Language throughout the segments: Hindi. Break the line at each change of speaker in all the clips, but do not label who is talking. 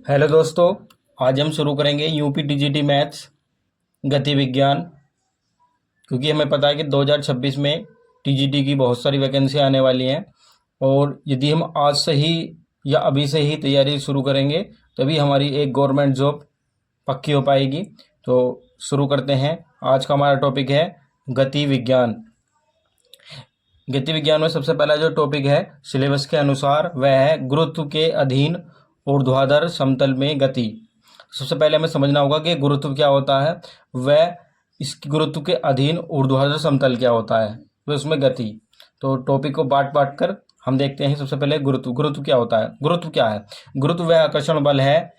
हेलो दोस्तों, आज हम शुरू करेंगे यूपी टीजीटी मैथ्स गति विज्ञान। क्योंकि हमें पता है कि 2026 में टीजीटी की बहुत सारी वैकेंसी आने वाली हैं और यदि हम आज से ही या अभी से ही तैयारी शुरू करेंगे तभी हमारी एक गवर्नमेंट जॉब पक्की हो पाएगी। तो शुरू करते हैं। आज का हमारा टॉपिक है गति विज्ञान। गति विज्ञान में सबसे पहला जो टॉपिक है सिलेबस के अनुसार वह है गुरुत्व के अधीन ऊर्ध्वाधर समतल में गति। सबसे पहले हमें समझना होगा कि गुरुत्व क्या होता है, वह इस गुरुत्व के अधीन ऊर्ध्वाधर समतल क्या होता है, वह उसमें गति। तो टॉपिक को बांट बांट कर हम देखते हैं। सबसे पहले गुरुत्व क्या होता है। गुरुत्व क्या है? गुरुत्व वह आकर्षण बल है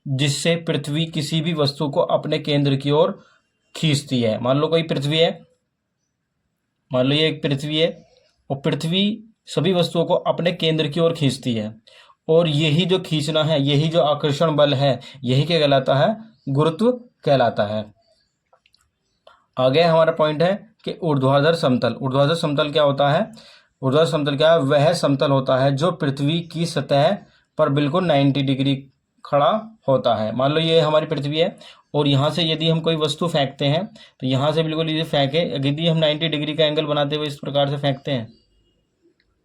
जिससे पृथ्वी किसी भी वस्तु को अपने केंद्र की ओर खींचती है। मान लो कोई पृथ्वी है, मान लो ये एक पृथ्वी है और पृथ्वी सभी वस्तुओं को अपने केंद्र की ओर खींचती है, और यही जो खींचना है, यही जो आकर्षण बल है, यही क्या कहलाता है? गुरुत्व कहलाता है। आगे हमारा पॉइंट है कि ऊर्ध्वाधर समतल। ऊर्ध्वाधर समतल क्या होता है? ऊर्ध्वाधर समतल क्या है? वह समतल होता है जो पृथ्वी की सतह पर बिल्कुल 90 डिग्री खड़ा होता है। मान लो ये हमारी पृथ्वी है और यहाँ से यदि हम कोई वस्तु फेंकते हैं तो यहाँ से बिल्कुल ये फेंके, यदि हम 90 डिग्री का एंगल बनाते हुए इस प्रकार से फेंकते हैं,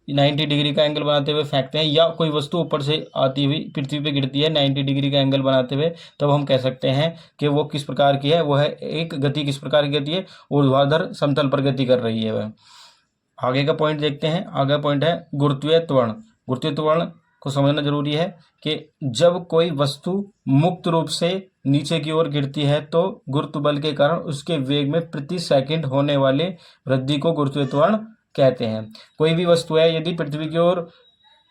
90 डिग्री का एंगल बनाते हुए फेंकते हैं, या कोई वस्तु ऊपर से आती हुई पृथ्वी पे गिरती है 90 डिग्री का एंगल बनाते हुए, तब हम कह सकते हैं कि वो किस प्रकार की है? वो है एक गति। किस प्रकार की गति है? ऊर्ध्वाधर समतल पर गति कर रही है वह। आगे का पॉइंट देखते हैं। आगे पॉइंट है गुरुत्वीय त्वरण। गुरुत्वीय त्वरण को समझना जरूरी है कि जब कोई वस्तु मुक्त रूप से नीचे की ओर गिरती है तो गुरुत्व बल के कारण उसके वेग में प्रति सेकंड होने वाले वृद्धि को गुरुत्वीय त्वरण कहते हैं। कोई भी वस्तु है यदि पृथ्वी की ओर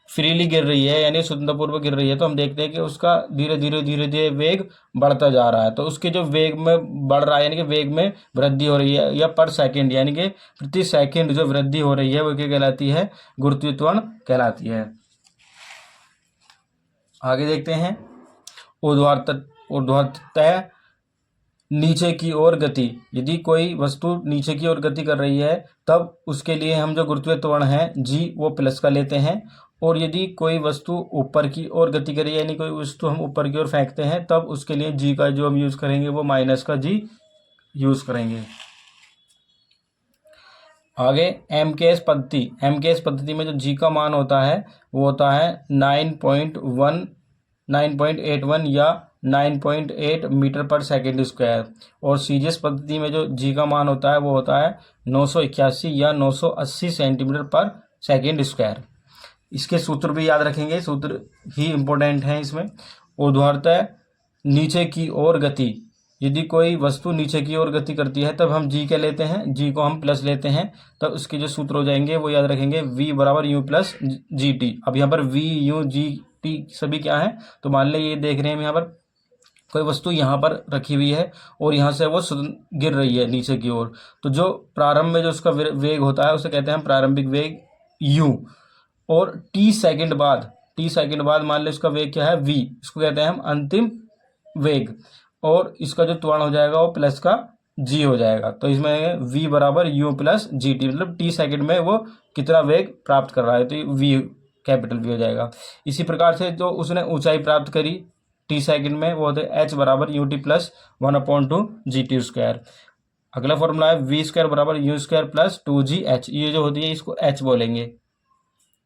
फ्रीली गिर रही है, यानी स्वतंत्रपूर्वक गिर रही है, तो हम देखते हैं कि उसका धीरे धीरे वेग बढ़ता जा रहा है। तो उसके जो वेग में बढ़ रहा है, यानी कि वेग में वृद्धि हो रही है, या पर सेकंड यानी कि प्रति सेकंड जो वृद्धि हो रही है वो क्या कहलाती है? गुरुत्वीय त्वरण कहलाती है। आगे देखते हैं ऊर्ध्वाधर नीचे की ओर गति। यदि कोई वस्तु नीचे की ओर गति कर रही है तब उसके लिए हम जो गुरुत्वीय त्वरण है जी वो प्लस का लेते हैं, और यदि कोई वस्तु ऊपर की ओर गति कर रही है, यानी कोई वस्तु हम ऊपर की ओर फेंकते हैं, तब उसके लिए जी का जो हम यूज करेंगे वो माइनस का जी यूज करेंगे। आगे एम के एस पद्धति में जो जी का मान होता है वो होता है 9.81 या 9.8 मीटर पर सेकेंड स्क्वायर, और सीजीएस पद्धति में जो जी का मान होता है वो होता है 981 या 980 सेंटीमीटर पर सेकेंड स्क्वायर। इसके सूत्र भी याद रखेंगे, सूत्र ही इम्पोर्टेंट हैं इसमें। ऊर्ध्वाधर नीचे की ओर गति। यदि कोई वस्तु नीचे की ओर गति करती है तब हम जी क्या लेते हैं? जी को हम प्लस लेते हैं। तब उसके जो सूत्र हो जाएंगे वो याद रखेंगे, v बराबर यू प्लस जी टी। अब यहाँ पर v यू जी टी सभी क्या है? तो मान लें ये देख रहे हैं हम यहाँ पर कोई वस्तु यहाँ पर रखी हुई है और यहाँ से वो गिर रही है नीचे की ओर, तो जो प्रारंभ में जो उसका वेग होता है उसे कहते हैं हम प्रारंभिक वेग u, और टी सेकंड बाद मान लें उसका वेग क्या है? v, इसको कहते हैं हम अंतिम वेग, और इसका जो त्वरण हो जाएगा वो प्लस का g हो जाएगा। तो इसमें v बराबर u प्लस जी टी, मतलब टी सेकंड में वो कितना वेग प्राप्त कर रहा है, तो v कैपिटल v हो जाएगा। इसी प्रकार से जो उसने ऊंचाई प्राप्त करी टी सेकंड में वो होते h बराबर U T plus 1/2 G T square. अगला फॉर्मूला है v स्क्वायर बराबर यू स्क्वायर प्लस 2gh। ये जो होती है इसको h बोलेंगे,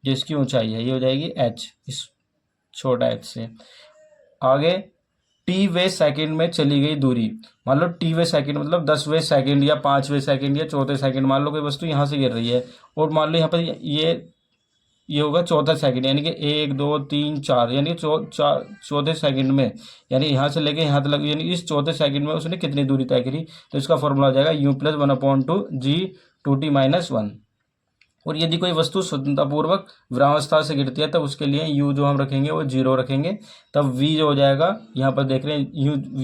जिसकी ऊंचाई है ये हो जाएगी h, इस छोटा h से। आगे टी सेकंड में चली गई दूरी। मान लो टी सेकंड मतलब 10वें सेकंड या 5वें सेकंड या चौथे सेकंड, मान लो कोई वस्तु यहाँ से गिर रही है और मान लो यहाँ पर ये होगा चौथा सेकंड, यानी कि 1 2 3 4, यानी चौथे सेकंड में, यानी यहाँ से लेके यहाँ तक, यानी इस चौथे सेकंड में उसने कितनी दूरी तय करी, तो इसका फॉर्मूला हो जाएगा you plus 1/2 ji 2t minus 1। और यदि कोई वस्तु स्वतंत्रतापूर्वक विरामावस्था से गिरती है तब उसके लिए u जो हम रखेंगे वो 0 रखेंगे। तब v जो हो जाएगा, यहाँ पर देख रहे हैं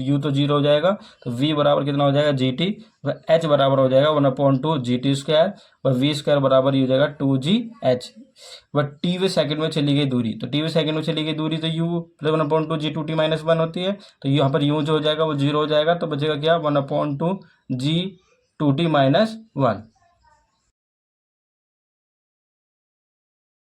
u तो 0 हो जाएगा, तो v बराबर कितना हो जाएगा? gt, व h बराबर हो जाएगा 1/2 gt स्क्वायर, व v स्क्वायर बराबर हो जाएगा 2gh। वह टी सेकंड में चली गई दूरी, तो टी सेकंड में चली गई दूरी तो u प्लस 1/2 जी 2t माइनस 1 होती है, तो यहाँ पर u जो हो जाएगा वो 0 हो जाएगा, तो बचेगा क्या? 1/2 जी 2t माइनस 1।